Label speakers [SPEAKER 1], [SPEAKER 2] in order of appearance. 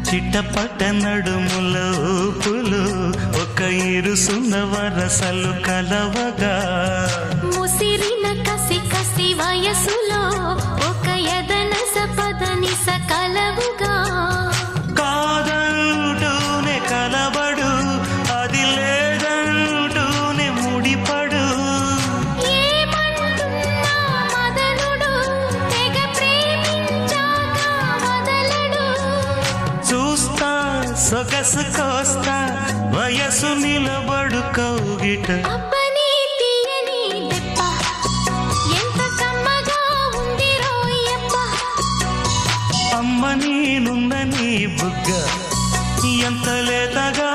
[SPEAKER 1] చిట్టపట్ట నడుముల ఊపులు ఒక ఇరుసున్న వరసలు కలవగా
[SPEAKER 2] ముసిరిన కసి కసి వయసులో ఒక ఎదన సపదని సకలవుగా
[SPEAKER 1] కాదంటూనే కలబడు అది లేదంటూనే ముడిపడు
[SPEAKER 2] ఏమంటున్నా మదనుడు తెగ ప్రేమించాక వదలడు
[SPEAKER 1] చూస్తా సొగసు కోస్తా వయసు నిలబడు కౌగిట
[SPEAKER 2] అబ్బని తీయని దెబ్బ ఎంత కమ్మగా ఉంది రోయప్ప
[SPEAKER 1] అమ్మ నేనున్న నీ బుగ్గ ఎంత లేతగా